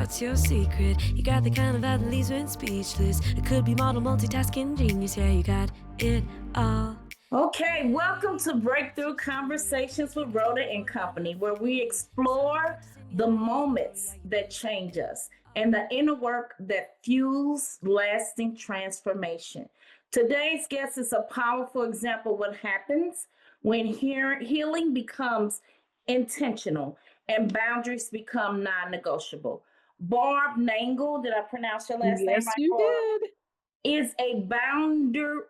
what's your secret? You got the kind of vibe that leaves me speechless. It could be model multitasking genius. Yeah, you got it all. Okay, welcome to Breakthrough Conversations with Rhoda and Company, where we explore the moments that change us and the inner work that fuels lasting transformation. Today's guest is a powerful example of what happens when healing becomes intentional and boundaries become non-negotiable. Barb Nangle, did I pronounce your last name Yes, right, you Barb? did. Is a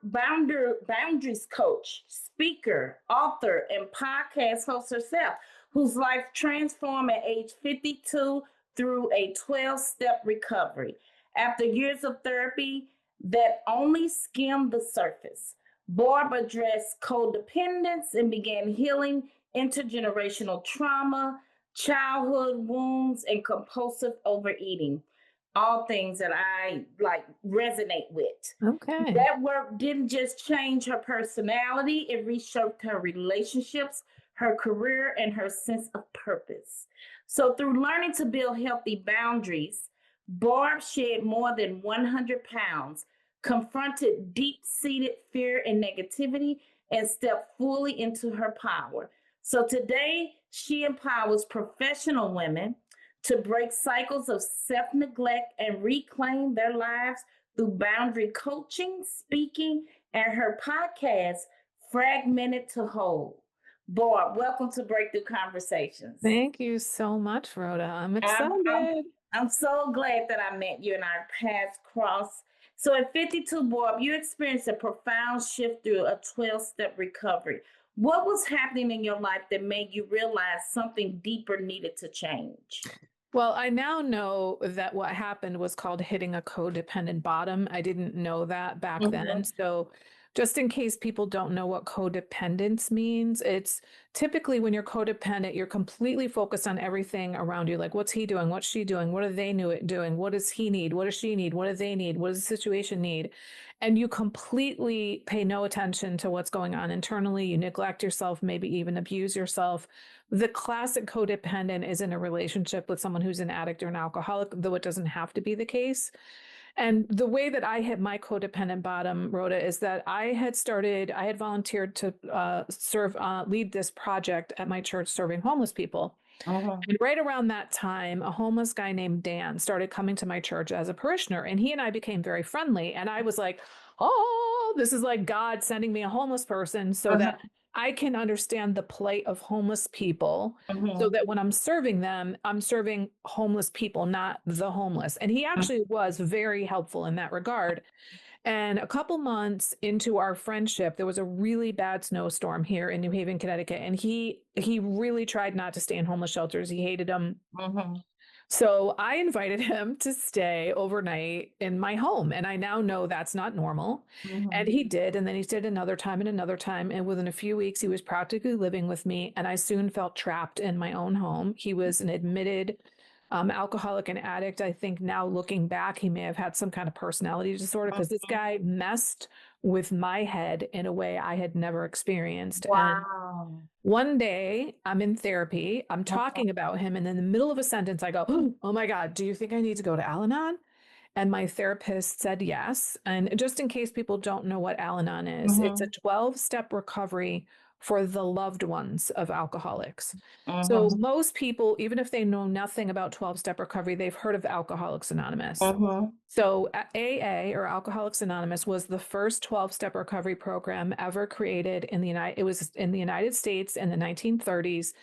boundaries coach, speaker, author, and podcast host herself, whose life transformed at age 52 through a 12-step recovery. After years of therapy that only skimmed the surface, Barb addressed codependence and began healing intergenerational trauma, childhood wounds, and compulsive overeating, all things that I like resonate with. Okay. That work didn't just change her personality, it reshaped her relationships, her career, and her sense of purpose. So, through learning to build healthy boundaries, Barb shed more than 100 pounds, confronted deep seated fear and negativity, and stepped fully into her power. So, today, she empowers professional women to break cycles of self neglect and reclaim their lives through boundary coaching, speaking, and her podcast, Fragmented to Whole. Barb, welcome to Breakthrough Conversations. Thank you so much, Rhoda. I'm I'm, excited. I'm so glad that I met you and our paths crossed. So at 52, Barb, you experienced a profound shift through a 12-step recovery. What was happening in your life that made you realize something deeper needed to change? Well, I now know that what happened was called hitting a codependent bottom. I didn't know that back then. So just in case people don't know what codependence means, it's typically when you're codependent, you're completely focused on everything around you. Like, what's he doing? What's she doing? What are they doing? What does he need? What does she need? What do they need? What does the situation need? And you completely pay no attention to what's going on internally. You neglect yourself, maybe even abuse yourself. The classic codependent is in a relationship with someone who's an addict or an alcoholic, though it doesn't have to be the case. And the way that I hit my codependent bottom, Rhoda, is that I had volunteered to lead this project at my church serving homeless people. And right around that time, a homeless guy named Dan started coming to my church as a parishioner, and he and I became very friendly. And I was like, oh, this is like God sending me a homeless person so that I can understand the plight of homeless people, so that when I'm serving them, I'm serving homeless people, not the homeless. And he actually was very helpful in that regard. And a couple months into our friendship, there was a really bad snowstorm here in New Haven, Connecticut. And he really tried not to stay in homeless shelters. He hated them. So I invited him to stay overnight in my home. And I now know that's not normal. And he did. And then he stayed another time and another time. And within a few weeks, he was practically living with me. And I soon felt trapped in my own home. He was an admitted alcoholic and addict. I think now looking back, he may have had some kind of personality disorder, because this guy messed with my head in a way I had never experienced. Wow. And one day I'm in therapy, I'm talking about him, and in the middle of a sentence, I go, oh my God, do you think I need to go to Al-Anon? And my therapist said yes. And just in case people don't know what Al-Anon is, it's a 12-step recovery for the loved ones of alcoholics. So most people, even if they know nothing about 12-step recovery, they've heard of Alcoholics Anonymous. So AA, or Alcoholics Anonymous, was the first 12-step recovery program ever created in the United States in the 1930s.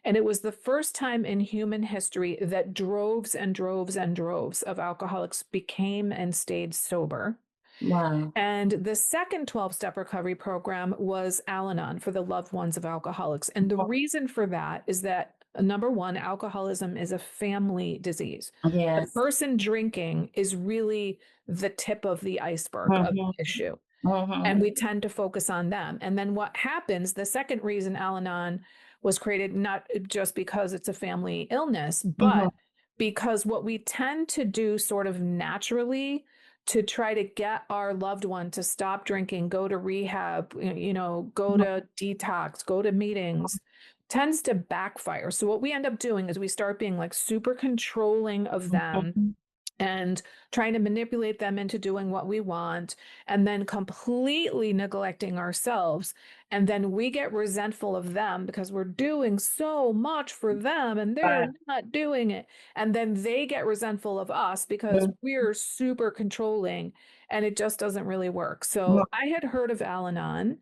And it was the first time in human history that droves and droves and droves of alcoholics became and stayed sober. Wow. And the second 12-step recovery program was Al-Anon, for the loved ones of alcoholics. And the reason for that is that, number one, alcoholism is a family disease. Yes. The person drinking is really the tip of the iceberg of the issue. And we tend to focus on them. And then what happens, the second reason Al-Anon was created, not just because it's a family illness, but because what we tend to do sort of naturally to try to get our loved one to stop drinking, go to rehab, go to detox, go to meetings, tends to backfire. So what we end up doing is we start being like super controlling of them Mhm. and trying to manipulate them into doing what we want, and then completely neglecting ourselves. And then we get resentful of them because we're doing so much for them and they're Right. not doing it. And then they get resentful of us because Mhm. we're super controlling, and it just doesn't really work. So I had heard of Al-Anon.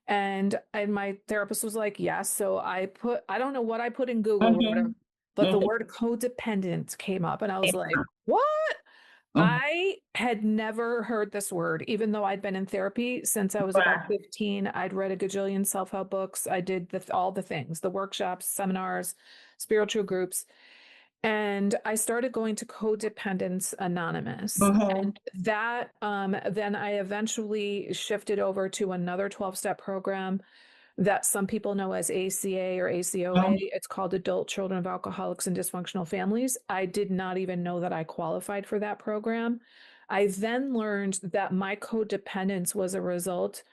And my therapist was like, yes. So I don't know what I put in Google, Rhoda, Mhm. but the Mhm. word codependent came up, and I was like, what? Mhm. I had never heard this word, even though I'd been in therapy since I was about Right. 15. I'd read a gajillion self-help books. I did all the things, the workshops, seminars, spiritual groups. And I started going to Codependence Anonymous. Mhm. And that, then I eventually shifted over to another 12-step program that some people know as ACA or ACOA. Mhm. It's called Adult Children of Alcoholics and Dysfunctional Families. I did not even know that I qualified for that program. I then learned that my codependence was a result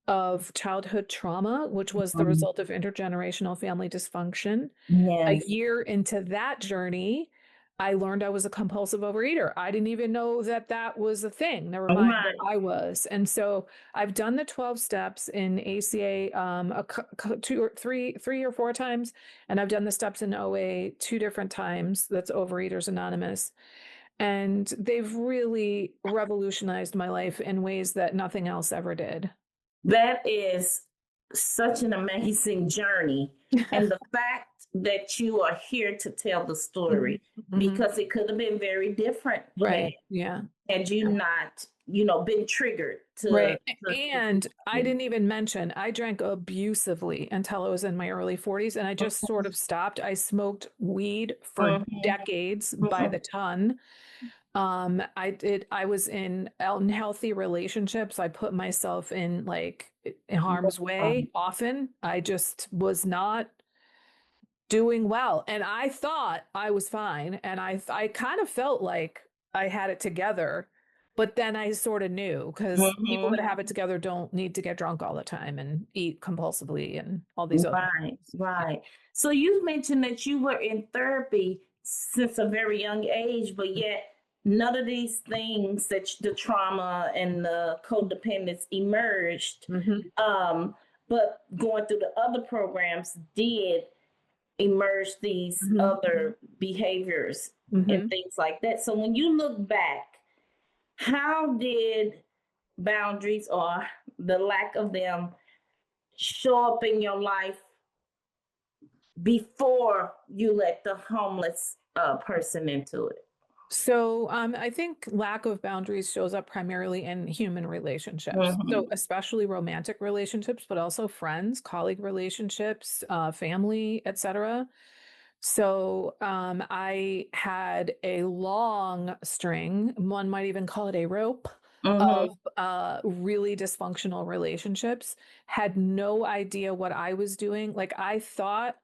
of childhood trauma, which was the Mhm. result of intergenerational family dysfunction. A Yes. year into that journey, I learned I was a compulsive overeater. I didn't even know that that was a thing, never mind that Right. I was. And so I've done the 12 steps in ACA two or three or four times, and I've done the steps in OA two different times. That's Overeaters Anonymous. And they've really revolutionized my life in ways that nothing else ever did. That is such an amazing journey. And the fact that you are here to tell the Mhm, story, mhm. because it could have been very different Right. Yeah. had you not, been triggered to, Right. to And I didn't even mention I drank abusively until I was in my early 40s, and I just sort of stopped. I smoked weed for Mhm. decades by Mhm. the ton. I was in unhealthy relationships. I put myself in like in harm's way often. I just was not doing well. And I thought I was fine. And I kind of felt like I had it together. But then I sort of knew, because people Mhm. that have it together don't need to get drunk all the time and eat compulsively and all these other Right, things. Yeah. right. So you mentioned that you were in therapy since a very young age, but yet none of these things the trauma and the codependence emerged. Hmm. Um, but going through the other programs did emerge these Hmm. other behaviors and Hmm. things like that. So when you look back, how did boundaries or the lack of them show up in your life before you let the homeless person into it? So I think lack of boundaries shows up primarily in human relationships. So Mhm. especially romantic relationships, but also friends, colleague relationships, family, etc. So I had a long string, one might even call it a rope, of Mhm. really dysfunctional relationships. Had no idea what I was doing. Like, I thought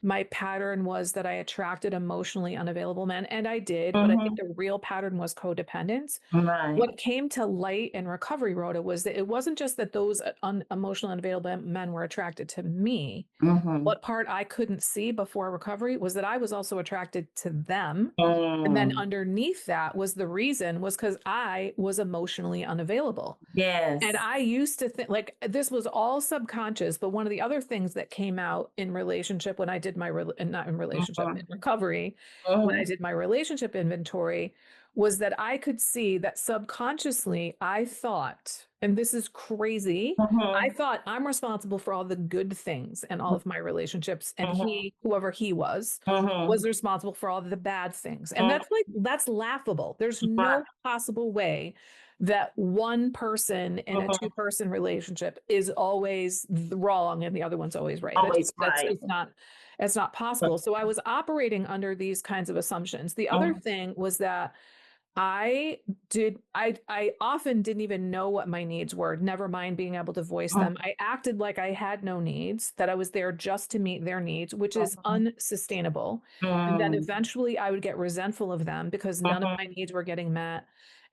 my pattern was that I attracted emotionally unavailable men, and I did, but I think Mhm. the real pattern was codependence. Right. What came to light in recovery, Rhoda, was that it wasn't just that those emotional unavailable men were attracted to me. Mhm. What part I couldn't see before recovery was that I was also attracted to them. And then Mm. underneath that was the reason was because I was emotionally unavailable. And Yes. I used to think like this was all subconscious. But one of the other things that came out in relationship when I did my, and not in relationship, in Mhm. recovery, when I Mhm. did my relationship inventory, was that I could see that subconsciously I thought, and this is crazy, I Mhm. thought I'm responsible for all the good things in all of my relationships. And Mhm. he, whoever he was Mhm. responsible for all the bad things. And Mhm. that's like, that's laughable. There's Right. no possible way that one person in a Mhm. two-person relationship is always wrong and the other one's always right. Always right. It's not possible. So I was operating under these kinds of assumptions. The other Mhm. thing was that I often didn't even know what my needs were, never mind being able to voice them. I acted like I had no needs, that I was there just to meet their needs, which is Mhm. unsustainable. And then Mhm. eventually I would get resentful of them because none of my Mhm. needs were getting met.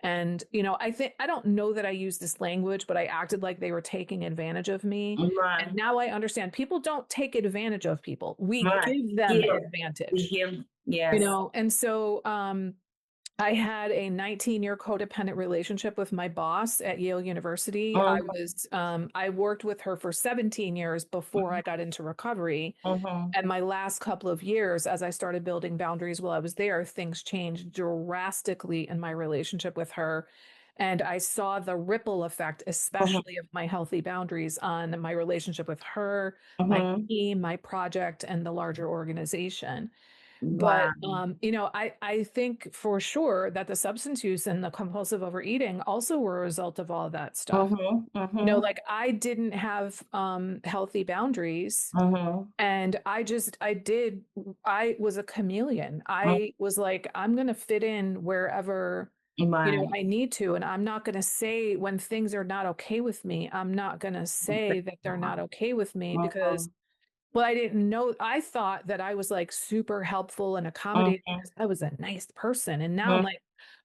And, I don't know that I used this language, but I acted like they were taking advantage of me. Right. And now I understand people don't take advantage of people. We Right. give them Give. We advantage, give. Yes. and so, I had a 19-year codependent relationship with my boss at Yale University. I worked with her for 17 years before I got into recovery. Mhm. And my last couple of years, as I started building boundaries while I was there, things changed drastically in my relationship with her. And I saw the ripple effect, Mhm. especially of my healthy boundaries on my relationship with her, my Mhm. team, my project, and the larger organization. But, Wow. I think for sure that the substance use and the compulsive overeating also were a result of all of that stuff. Mhm. Mhm. Like I didn't have healthy boundaries, Mhm. and I was a chameleon. I was like, I'm gonna fit in wherever, Right. I need to, and I'm not gonna say when things are not okay with me, I'm not gonna say that they're not okay with me because Mhm. well, I didn't know. I thought that I was like super helpful and accommodating Mhm. because I was a nice person. And now I'm Mhm. like,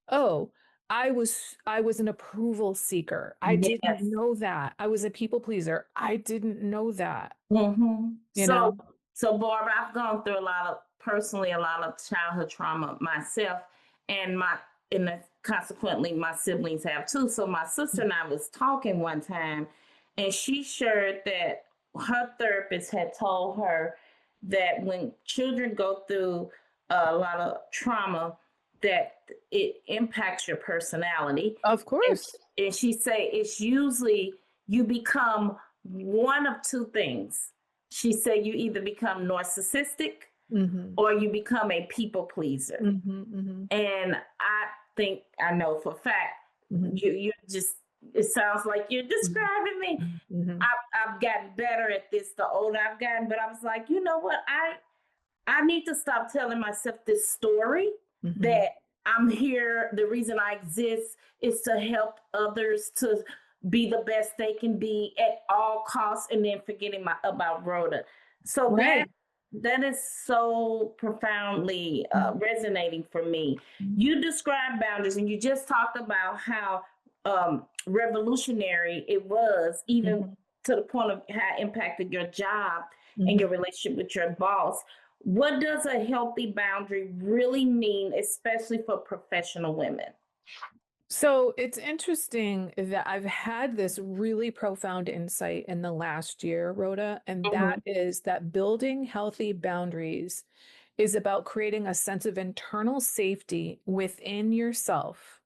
oh, I was an approval seeker. I didn't Yes. know that. I was a people pleaser. I didn't know that, Mhm. you So, know? Barbara, I've gone through a lot of childhood trauma myself, and consequently, my siblings have too. So, my sister and I was talking one time, and she shared that her therapist had told her that when children go through a lot of trauma, that it impacts your personality, Of and course. and she say it's usually you become one of two things. She said you either become narcissistic Mhm. or you become a people pleaser. Mhm. Mhm. And I think I know for a fact Mhm. you just it sounds like you're Mhm. describing me. Mhm. I've gotten better at this the older I've gotten, but I was like, you know what? I need to stop telling myself this story Mhm. that I'm here. The reason I exist is to help others to be the best they can be at all costs, and then forgetting about Rhoda. So Right. that is so profoundly Mhm. resonating for me. Mhm. You described boundaries, and you just talked about how revolutionary it was, even Mhm. to the point of how it impacted your job and Mhm. your relationship with your boss. What does a healthy boundary really mean, especially for professional women? So it's interesting that I've had this really profound insight in the last year, Rhoda, and that Mhm. is that building healthy boundaries is about creating a sense of internal safety within yourself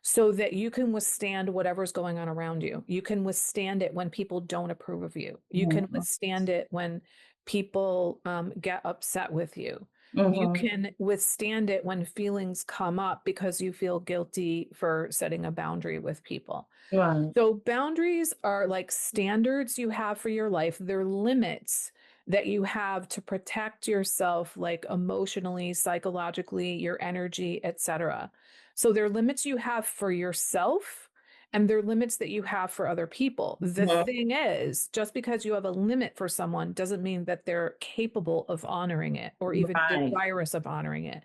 so that you can withstand whatever's going on around you. You can withstand it when people don't approve of you. You can Mhm. withstand it when people get upset with you. You Mhm. can withstand it when feelings come up because you feel guilty for setting a boundary with people. Right. So, boundaries are like standards you have for your life, they're limits that you have to protect yourself, like emotionally, psychologically, your energy, etc. So, they're limits you have for yourself and they're limits that you have for other people. The Mhm. thing is, just because you have a limit for someone doesn't mean that they're capable of honoring it or even Right. desirous of honoring it.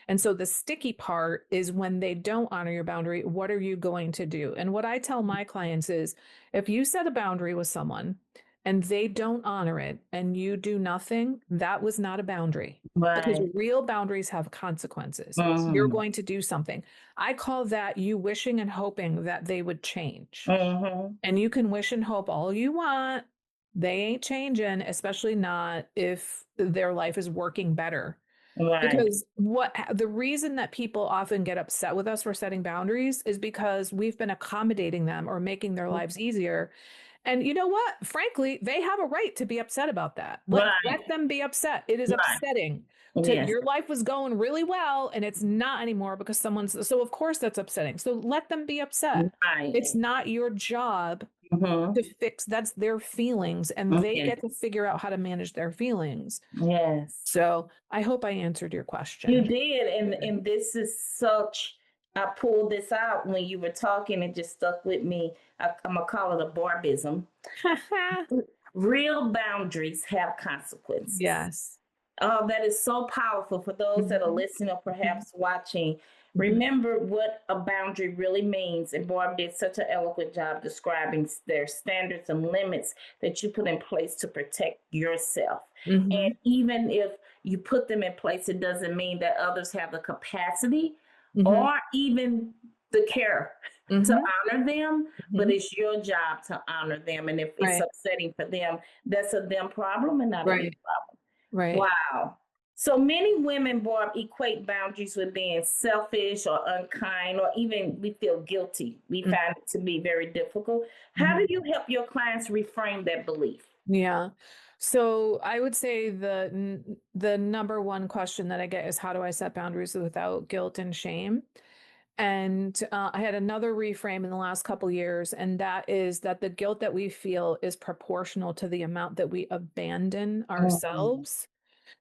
And so the sticky part is when they don't honor your boundary, what are you going to do? And what I tell my clients is if you set a boundary with someone and they don't honor it and you do nothing, that was not a boundary because Right. real boundaries have consequences. You're Mhm. going to do something. I call that you wishing and hoping that they would change. Mhm. And you can wish and hope all you want. They ain't changing, especially not if their life is working better. Right. Because the reason that people often get upset with us for setting boundaries is because we've been accommodating them or making their lives easier. And you know what? Frankly, they have a right to be upset about that. Let Right. them be upset. It is Right. upsetting to Yes. your life was going really well and it's not anymore because so of course that's upsetting. So let them be upset. Right. It's not your job to Mhm. fix that's their feelings and they Yes. get to figure out how to manage their feelings. Yes. So I hope I answered your You question. did, and this is such. I pulled this out when you were talking. It just stuck with me. I'm gonna call it a Barbism. Real boundaries have consequences. Yes. Oh, that is so powerful for those that are Mhm. listening or Mhm. perhaps watching. Mhm. Remember what a boundary really means. And Barb did such an eloquent job describing their standards and limits that you put in place to protect yourself. And Mhm. even if you put them in place, it doesn't mean that others have the capacity Mhm. or even the care to Mhm. honor them, but Mhm. it's your job to honor them. And if it's Right. upsetting for them, that's a them problem and not a you Right. problem. Right. Wow. So many women, Barb, equate boundaries with being selfish or unkind, or even we feel guilty. We Mm. find it to be very difficult. How do Mhm. you help your clients reframe that belief? Yeah. So I would say the number one question that I get is how do I set boundaries without guilt and shame? And I had another reframe in the last couple years, and that is that the guilt that we feel is proportional to the amount that we abandon Mhm. ourselves.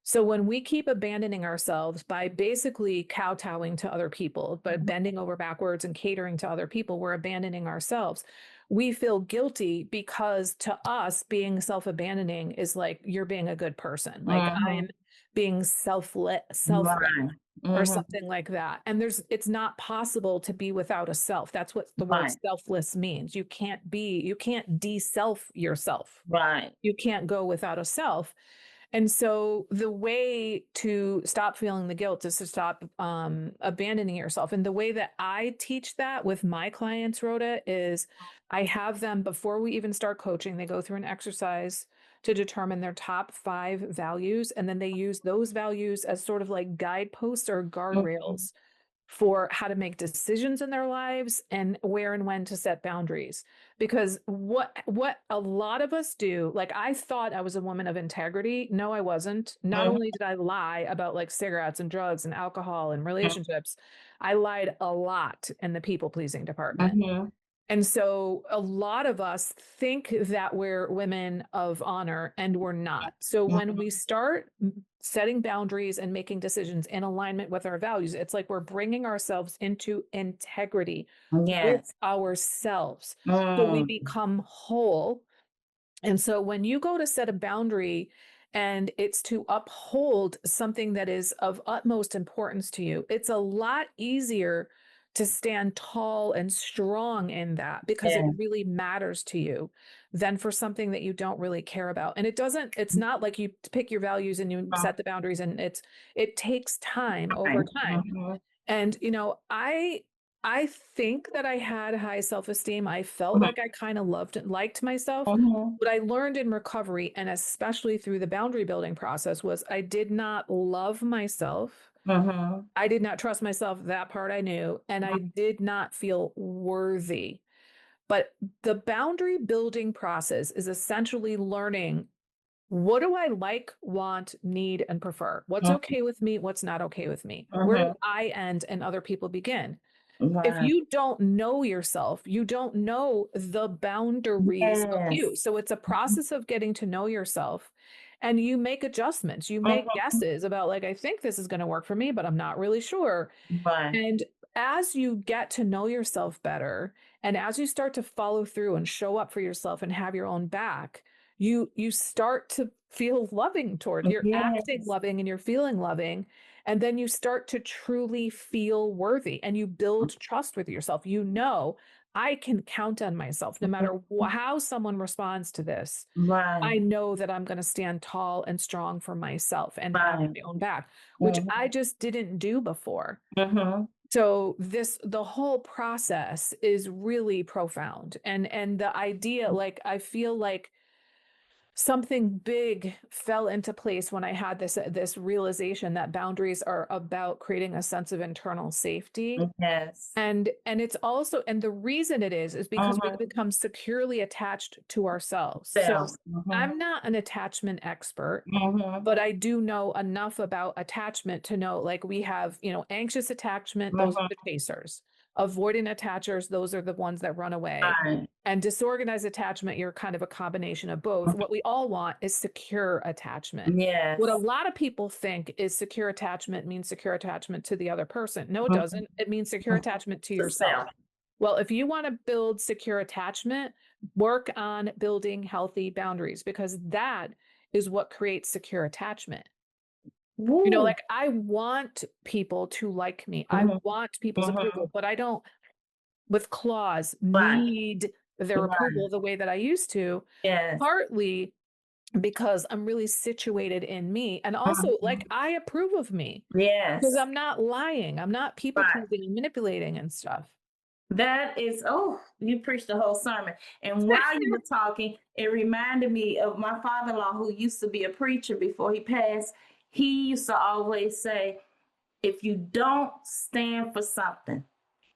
So when we keep abandoning ourselves by basically kowtowing to other people, but bending over backwards and catering to other people, we're abandoning ourselves. We feel guilty because to us, being self-abandoning is like you're being a good person. Like I'm Mhm. being selfless Right. or Mhm. something like that. And it's not possible to be without a self. That's what the word Right. selfless means. You can't de-self yourself. Right. You can't go without a self. And so the way to stop feeling the guilt is to stop abandoning yourself. And the way that I teach that with my clients, Rhoda, is I have them before we even start coaching, they go through an exercise to determine their top 5 values. And then they use those values as sort of like guideposts or Mhm. guardrails for how to make decisions in their lives and where and when to set boundaries. Because what a lot of us do, like I thought I was a woman of integrity. No, I wasn't. Not Mhm. only did I lie about like cigarettes and drugs and alcohol and Mhm. relationships, I lied a lot in the people pleasing department. Mhm. And so a lot of us think that we're women of honor and we're not. So when we Mhm. start setting boundaries and making decisions in alignment with our values, it's like we're bringing ourselves into integrity with Yes. ourselves. So we Mm. become whole, and so when you go to set a boundary and it's to uphold something that is of utmost importance to you, it's a lot easier to stand tall and strong in that because it Yeah. really matters to you than for something that you don't really care about. And it's not like you pick your values and you set the boundaries and it takes time over Right. time. Mhm. And, I think that I had high self-esteem. I felt Mhm. like I kind of liked myself. Mhm. What I learned in recovery, and especially through the boundary building process, was I did not love myself. Mhm. I did not trust myself. That part I knew, and I did not feel worthy. But the boundary building process is essentially learning, what do I like, want, need, and prefer? What's Mhm. okay with me? What's not okay with me? Where do Mhm. I end and other people begin? If Right. you don't know yourself, you don't know the boundaries of you. Yes. So it's a process of getting to know yourself, and you make adjustments. You make Mhm. guesses about, like, I think this is going to work for me, but I'm not really sure. Right. And as you get to know yourself better, and as you start to follow through and show up for yourself and have your own back, you start to feel loving toward, you're acting Yes. loving and you're feeling loving. And then you start to truly feel worthy and you build trust with yourself. You know, I can count on myself no matter how someone responds to this. Right. I know that I'm going to stand tall and strong for myself and have Right. my own back, which I Mhm. just didn't do before. Mhm. So the whole process is really profound. And the idea, like, I feel like something big fell into place when I had this realization that boundaries are about creating a sense of internal safety. Yes. And it's also, and the reason it is because we Mhm. become securely attached to ourselves. So Selves. Mhm. I'm not an attachment expert, Mhm. but I do know enough about attachment to know, like, we have, anxious attachment, those are Mhm. the chasers. Avoidant attachers, those are the ones that run away. Right. And disorganized attachment, you're kind of a combination of both. Mhm. What we all want is secure attachment. What a Yes. lot of people think is secure attachment means secure attachment to the other person. No, it Mhm. doesn't. It means secure Mhm. attachment to To yourself. self. Well, if you want to build secure attachment, work on building healthy boundaries because that is what creates secure attachment. You know, Woo. like I want people to like me. I Mhm, want people's mhm. approval, but I don't, with clause, Right, need their right. approval the way that I used to, Yes. partly because I'm really situated in me. And also, like, Mhm. I approve of me because Yes. I'm not lying. I'm not people Right. pleasing and manipulating and stuff. That is, oh, you preached the whole sermon. And while you were talking, it reminded me of my father-in-law who used to be a preacher before he passed. He used to always say, if you don't stand for something,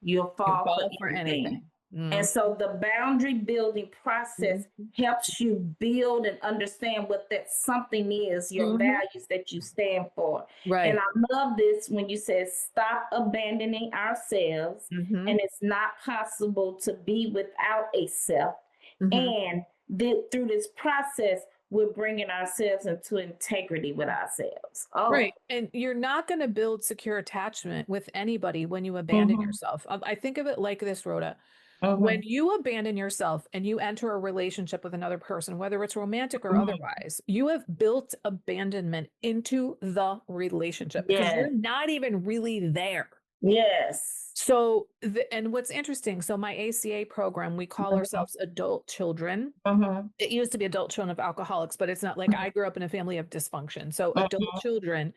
you'll You fall for fall for anything. anything. And so the boundary building process Mhm. helps you build and understand what that something is, your Mhm. values that you stand for. And Right. I love this when you said stop abandoning ourselves, Mhm. and it's not possible to be without a self. Mhm. And through this process, we're bringing ourselves into integrity with ourselves. Oh, Right. And you're not going to build secure attachment with anybody when you abandon hmm, yourself. I think of it like this, Rhoda. When hmm, you abandon yourself and you enter a relationship with another person, whether it's romantic or hmm. otherwise, you have built abandonment into the relationship because Yes, you're not even really there. yes. So, and what's interesting, so my ACA program, we call Mhm, ourselves adult children. mhm, It used to be adult children of alcoholics, but it's not like I grew up in a family of dysfunction. So, adult mhm. children,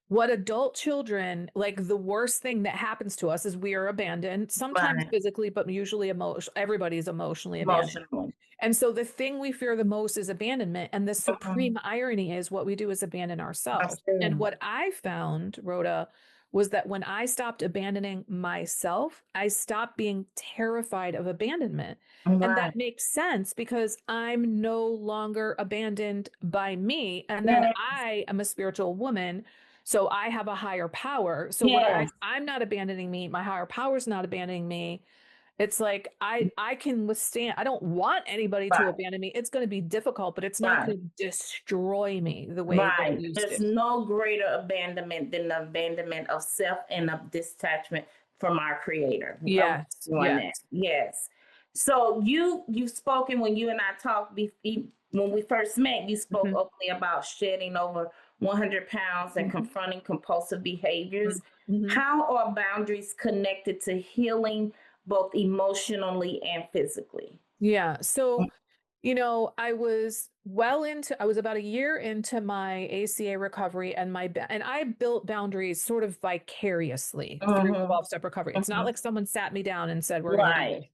what adult children, like the worst thing that happens to us is we are abandoned, sometimes Right. physically, but usually emotion. Everybody's emotionally abandoned. Emotional. And so the thing we fear the most is abandonment. And the Mhm. supreme irony is what we do is abandon ourselves. And Understand. what I found, Rhoda, was that when I stopped abandoning myself, I stopped being terrified of abandonment. And Right. that makes sense because I'm no longer abandoned by me. And then Yes. I am a spiritual woman. So I have a higher power. So when Yes. I'm not abandoning me, my higher power is not abandoning me. It's like I can withstand. I don't want anybody to Right. abandon me. It's going to be difficult, but it's not Right. going to destroy me the way that it Right. used There's to. no greater abandonment than the abandonment of self and of detachment from our creator of Yes, doing yes. that. Yes. So you've spoken when you and I talked when we first met, you spoke Mhm, openly about shedding over 100 pounds and mhm, confronting compulsive behaviors. mhm, mhm. How are boundaries connected to healing both emotionally and physically? Yeah. So, I was about a year into my ACA recovery and and I built boundaries sort of vicariously through Mm-hmm. 12-step recovery. It's not Mm-hmm. like someone sat me down and said, we're going to do this. Right.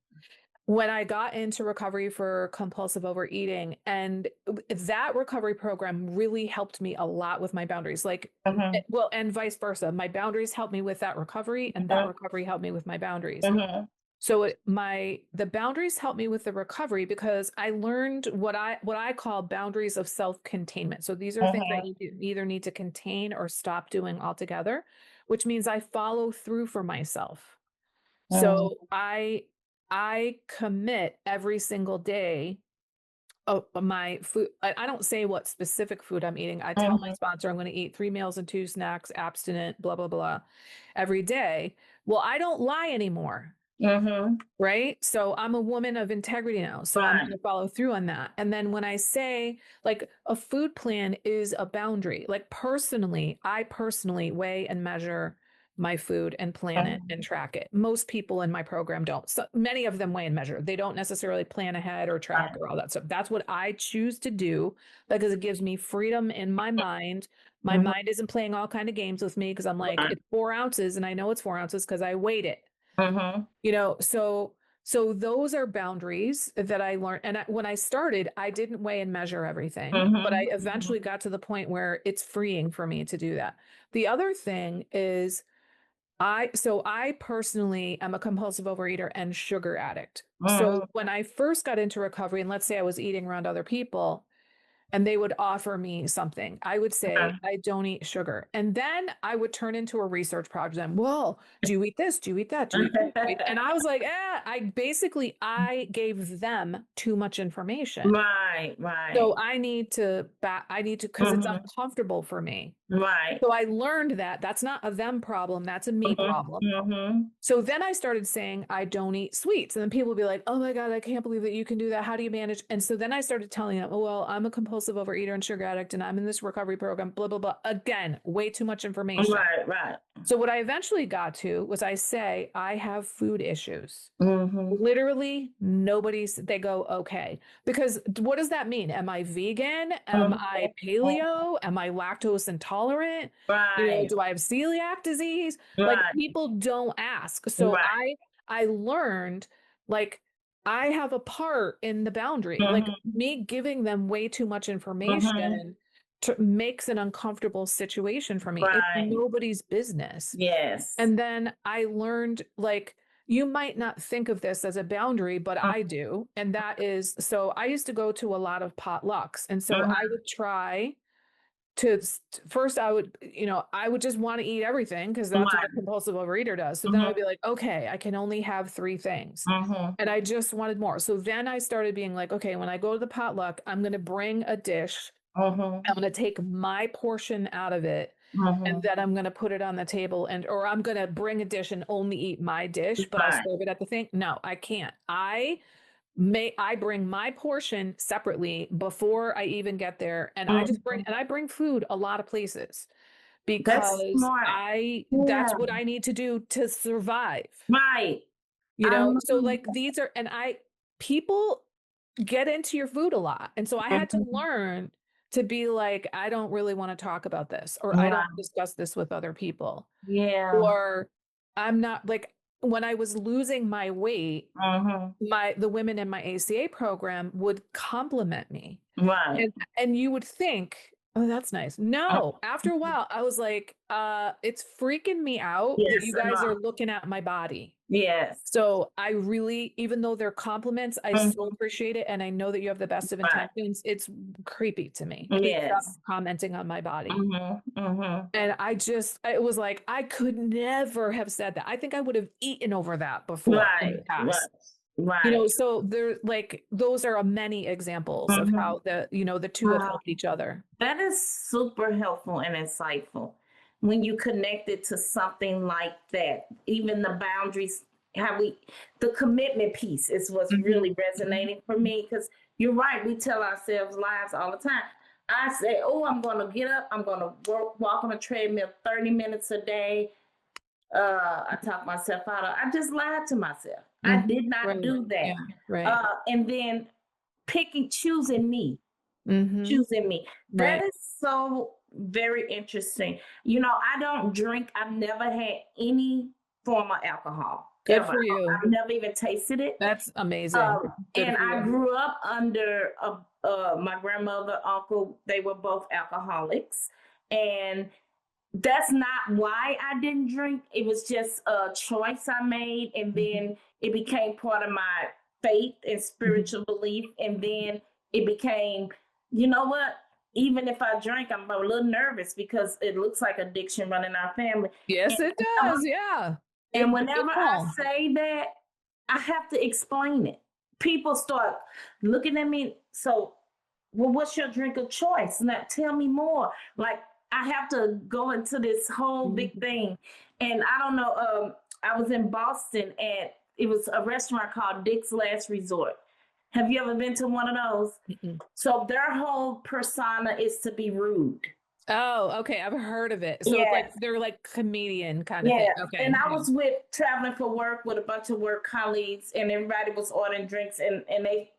When I got into recovery for compulsive overeating, and that recovery program really helped me a lot with my boundaries. Like, Mm-hmm. well, and vice versa. My boundaries helped me with that recovery, and that recovery helped me with my boundaries. Mm-hmm. So the boundaries helped me with the recovery because I learned what I call boundaries of self-containment. So these are things that Mm-hmm. you either need to contain or stop doing altogether, which means I follow through for myself. Mm-hmm. So I commit every single day. Oh, my food. I don't say what specific food I'm eating. I tell my Mm-hmm. sponsor I'm going to eat 3 meals and 2 snacks, abstinent, blah, blah, blah, every day. Well, I don't lie anymore. Mm-hmm. Right. So I'm a woman of integrity now. So I'm going Right. to follow through on that. And then when I say like a food plan is a boundary, like I personally weigh and measure my food and plan it and Mm-hmm. track it. Most people in my program don't. So many of them weigh and measure. They don't necessarily plan ahead or track Right. or all that stuff. That's what I choose to do because it gives me freedom in my mind. My Mm-hmm. mind isn't playing all kind of games with me because I'm like, Right. it's 4 ounces and I know it's 4 ounces because I weighed it. Mm-hmm. So those are boundaries that I learned. And when I started, I didn't weigh and measure everything, but I Mm-hmm. eventually got to the point where it's freeing for me to do that. The other thing is I personally am a compulsive overeater and sugar addict. So Mm-hmm. when I first got into recovery, and let's say I was eating around other people, and they would offer me something, I would say, I don't eat sugar. And then I would turn into a research project. And, well, do you eat this? Do you eat that? Do you eat this? Do you eat-" And I was like, I gave them too much information. Right. Right. So because it's Mm-hmm. uncomfortable for me. Right. So I learned that that's not a them problem, that's a me problem. Mm-hmm. So then I started saying, I don't eat sweets. And then people would be like, oh my God, I can't believe that you can do that. How do you manage? And so then I started telling them, oh, well, I'm a compulsive compulsive overeater and sugar addict, and I'm in this recovery program, blah, blah, blah. Again, way too much information. Right. So what I eventually got to was I say, I have food issues. Mm-hmm. Literally they go, okay. Because what does that mean? Am I vegan? Am I paleo? Am I lactose intolerant? Right. Do I have celiac disease? Like, Right. people don't ask. So Right. I learned, like, I have a part in the boundary. Like, me giving them way too much information makes an uncomfortable situation for me. It's Right. nobody's business. Yes. And then I learned, like, you might not think of this as a boundary, but I do. And that is, so I used to go to a lot of potlucks. And so I would try to, first I would, I would just want to eat everything because that's what a compulsive overeater does. So then I would be like, okay, I can only have 3 things. And I just wanted more. So then I started being like, okay, when I go to the potluck, I'm going to bring a dish. I'm going to take my portion out of it. And then I'm going to put it on the table or I'm going to bring a dish and only eat my dish, but I'll serve it at the thing. No, I can't. I bring my portion separately before I even get there. And I bring food a lot of places because that's what I need to do to survive. Right. So like people get into your food a lot. And so I had to learn to be like, I don't really want to talk about this, or I don't discuss this with other people. Yeah. Or I'm not, like, when I was losing my weight, the women in my ACA program would compliment me. Right. And you would think, oh, that's nice. No, after a while, I was like, it's freaking me out that you guys are looking at my body. Yes. So I really, even though they're compliments, I so appreciate it. And I know that you have the best of intentions. It's creepy to me. Yes. Stop commenting on my body. And it was like, I could never have said that. I think I would have eaten over that before. Right. So they're like, those are many examples of how the two have helped each other. That is super helpful and insightful. When you connect it to something like that, even the boundaries, the commitment piece is what's really resonating for me. Because you're right, we tell ourselves lies all the time. I say, oh, I'm going to get up, I'm going to walk on a treadmill 30 minutes a day. I talk myself out of, I just lied to myself. I did not do that. Yeah, right. And then choosing me. That is so very interesting. I don't drink. I've never had any form of alcohol. Good for you. I've never even tasted it. That's amazing. And I grew up under my grandmother, uncle. They were both alcoholics. And that's not why I didn't drink. It was just a choice I made. And then it became part of my faith and spiritual belief. And then it became, you know what? Even if I drink, I'm a little nervous because it looks like addiction running our family. Yes, it does. Yeah. And whenever I say that, I have to explain it. People start looking at me. So, well, what's your drink of choice? Now, tell me more. Like, I have to go into this whole big thing. And I don't know, I was in Boston and it was a restaurant called Dick's Last Resort. Have you ever been to one of those? So their whole persona is to be rude. Oh, okay. I've heard of it. So it's like they're like comedian kind of thing. Okay. And I was traveling for work with a bunch of work colleagues, and everybody was ordering drinks, and they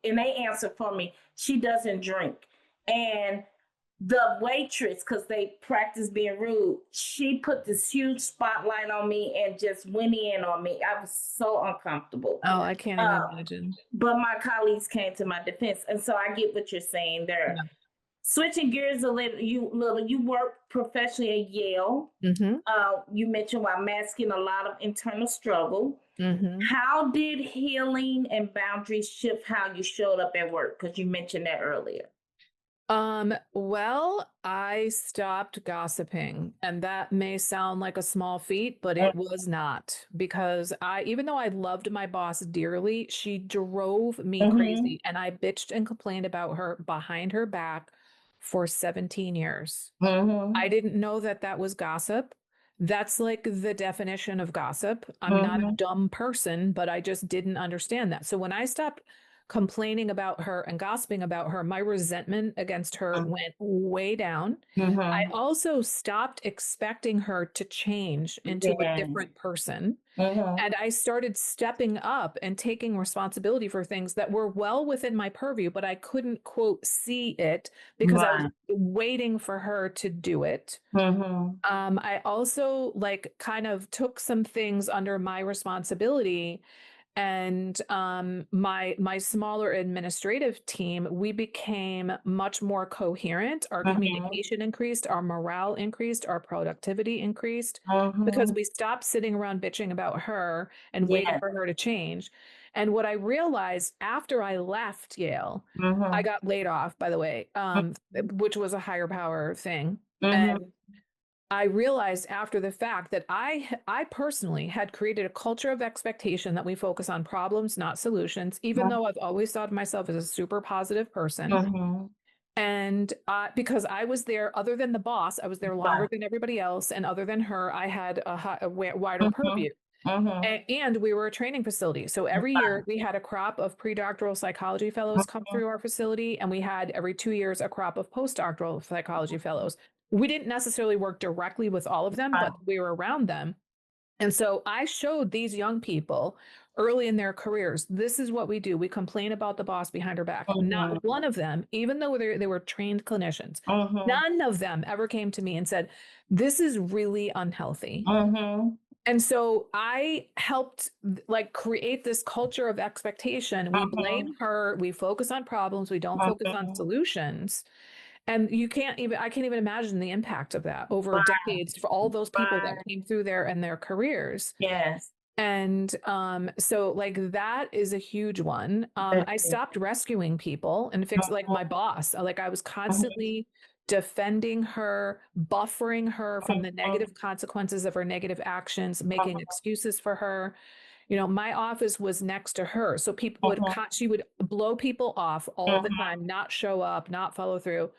answered for me. She doesn't drink. And the waitress, because they practice being rude, she put this huge spotlight on me and just went in on me. I was so uncomfortable. Oh, I can't even imagine. But my colleagues came to my defense. And so I get what you're saying there. Yeah. Switching gears a little, you work professionally at Yale. You mentioned while masking a lot of internal struggle. How did healing and boundaries shift how you showed up at work? Because you mentioned that earlier. Well, I stopped gossiping, and that may sound like a small feat, but it was not, because even though I loved my boss dearly, she drove me crazy, and I bitched and complained about her behind her back for 17 years. I didn't know that was gossip. That's like the definition of gossip. I'm not a dumb person, but I just didn't understand that. So when I stopped complaining about her and gossiping about her, my resentment against her went way down. I Mhm. also stopped expecting her to change into a Yes. different person. Mhm. And I started stepping up and taking responsibility for things that were well within my purview, but I couldn't, quote, see it because I was Right. waiting for her to do it. Mhm. I also like kind of took some things under my responsibility, and my smaller administrative team, we became much more coherent. Our Mhm. communication increased, our morale increased, our productivity increased because Mhm. we stopped sitting around bitching about her and waiting Yes. for her to change. And what I realized after I left Yale, I Mhm. got laid off, by the way, which was a higher power thing. Mhm. And I realized after the fact that I personally had created a culture of expectation that we focus on problems, not solutions, even though I've always thought of myself as a super positive person. Mhm. And because I was there, other than the boss, I was there longer Right. than everybody else, and other than her, I had a wider Mhm. purview. Mhm. And we were a training facility. So every year we had a crop of pre-doctoral psychology fellows come Mhm. through our facility, and we had every 2 years a crop of postdoctoral psychology fellows. We didn't necessarily work directly with all of them, Right. but we were around them. And so I showed these young people early in their careers, this is what we do. We complain about the boss behind our back. Not Mhm. one of them, even though they were trained clinicians, Mhm. none of them ever came to me and said, this is really unhealthy. Mhm. And so I helped like create this culture of expectation. We Mhm. blame her, we focus on problems, we don't focus on Mhm. solutions. And I can't even imagine the impact of that over Right. decades for all those people that Right. came through there and their careers. Yes. And so like that is a huge one. I That's it. stopped rescuing people and fixed like my boss. Like I was Mhm. constantly defending her, buffering her from the Mhm. negative consequences of her negative actions, making Mhm. excuses for her. You know, my office was next to her. So people would, Mhm. she would blow people off all the Mhm. time, not show up, not follow through.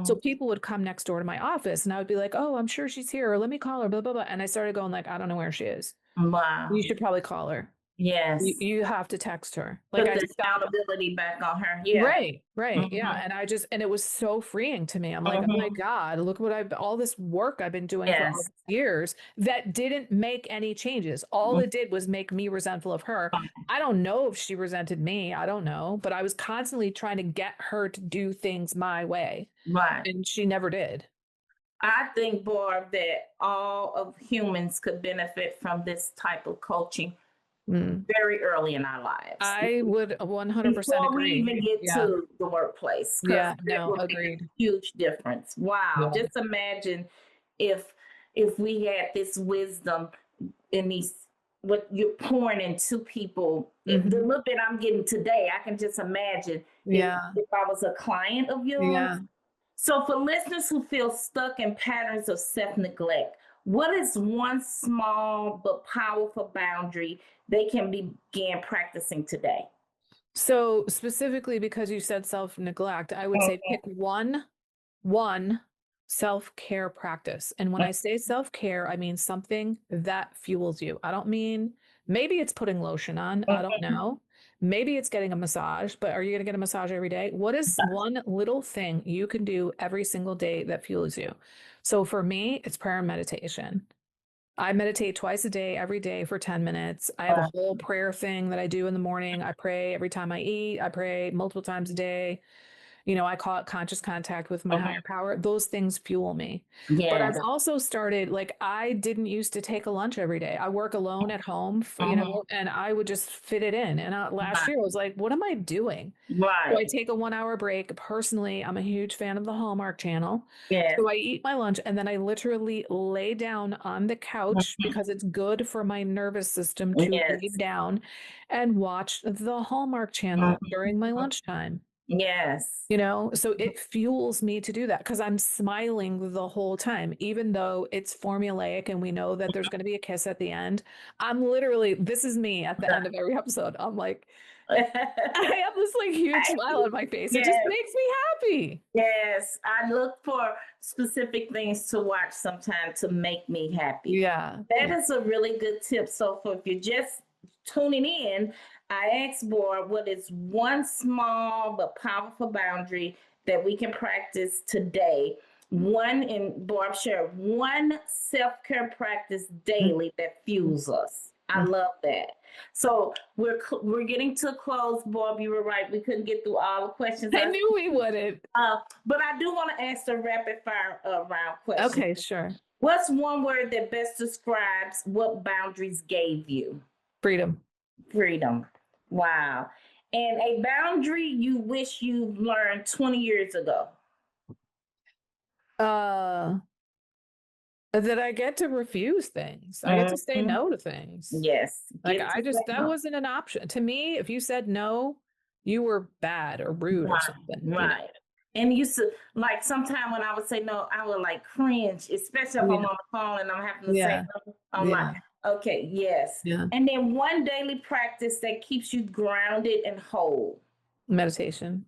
So Mhm. people would come next door to my office and I would be like, oh, I'm sure she's here. Or let me call her, blah, blah, blah. And I started going like, I don't know where she is. You Wow. should probably call her. Yes. You have to text her. Like Put I the stopped. accountability back on her. Yeah. Right, right. Yeah. Mhm. And it was so freeing to me. I'm like, oh my Mhm. God, look what all this work I've been doing for all Yes. these years that didn't make any changes. All Mhm. it did was make me resentful of her. I don't know if she resented me. I don't know. But I was constantly trying to get her to do things my way. Right. And she never did. I think, Barb, that all of humans could benefit from this type of coaching Mm. very early in our lives I would 100% before we agree. even get Yeah. to the workplace, because Yeah. it No, will make a agreed. huge difference. Wow. Yeah. Just imagine if if we had this wisdom in these what you're pouring into people. The Hmm. little bit I'm getting today, I can just imagine Yeah. if I was a client of yours. Yeah. So, for listeners who feel stuck in patterns of self neglect, what is one small but powerful boundary they can begin practicing today? So specifically because you said self-neglect, I would say pick one self-care practice. And when I say self-care, I mean something that fuels you. I don't mean maybe it's putting lotion on, I don't know. Maybe it's getting a massage, but are you going to get a massage every day? What is one little thing you can do every single day that fuels you? So for me, it's prayer and meditation. I meditate twice a day, every day for 10 minutes. I have a whole prayer thing that I do in the morning. I pray every time I eat. I pray multiple times a day. You know, I call it conscious contact with my higher power. Those things fuel me. But I've Yes. also started, like, I didn't used to take a lunch every day. I work alone at home, and I would just fit it in. And last Right. year I was like, what am I doing? So I Right. take a 1 hour break. Personally, I'm a huge fan of the Hallmark Channel. Yes. So I eat my lunch and then I literally lay down on the couch because it's good for my nervous system to lay Yes. down and watch the Hallmark Channel during my lunchtime. Yes. So it fuels me to do that because I'm smiling the whole time, even though it's formulaic and we know that there's going to be a kiss at the end. This is me at the end of every episode. I'm like, I have this like huge smile on my face. It just Yes. makes me happy. Yes. I look for specific things to watch sometime to make me happy. Yeah. That is a really good tip. So, for if you're just tuning in, I asked Barb, what is one small but powerful boundary that we can practice today? And Barb shared one self-care practice daily that fuels us. I love that. So we're getting to a close, Barb. You were right. We couldn't get through all the questions. I knew we wouldn't. But I do want to ask a rapid fire round question. Okay, sure. What's one word that best describes what boundaries gave you? Freedom. Freedom. Wow. And a boundary you wish you learned 20 years ago? That I get to refuse things. I get to say no to things. Yes. Like that wasn't an option. To me, if you said no, you were bad or rude or something. Right. And used to, like, sometimes when I would say no, I would like cringe, especially if I'm on the phone and I'm having to say no. I'm like, okay, yes. Yeah. And then one daily practice that keeps you grounded and whole. Meditation.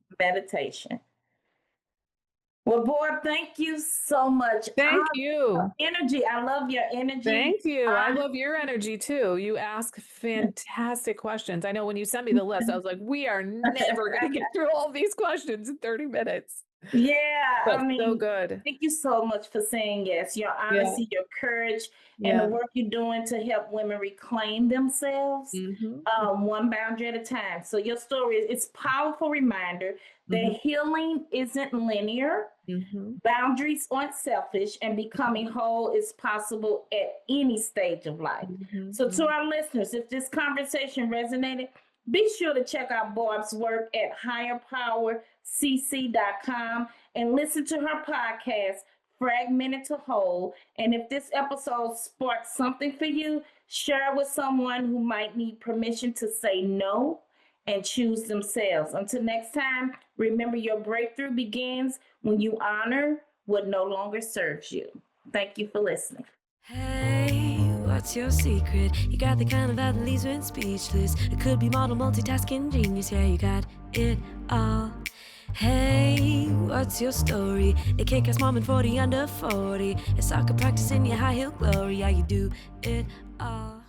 Well, Barb, thank you so much. Thank you. Energy. I love your energy. Thank you. I love your energy too. You ask fantastic questions. I know when you sent me the list, I was like, we are never going to get through all these questions in 30 minutes. Yeah. But so good. Thank you so much for saying yes. Your honesty, your courage, and the work you're doing to help women reclaim themselves, one boundary at a time. So your story is a powerful reminder that healing isn't linear, boundaries aren't selfish, and becoming whole is possible at any stage of life. So to our listeners, if this conversation resonated, be sure to check out Barb's work at higherpowercc.com and listen to her podcast, Fragmented to Whole. And if this episode sparked something for you, share it with someone who might need permission to say no and choose themselves. Until next time, remember your breakthrough begins when you honor what no longer serves you. Thank you for listening. Hey, what's your secret? You got the kind of vibe that leaves me speechless. It could be model multitasking genius. Yeah, you got it all. Hey, what's your story? A kick-ass mom and 40 under 40. A soccer practice in your high heel glory. Yeah, you do it all.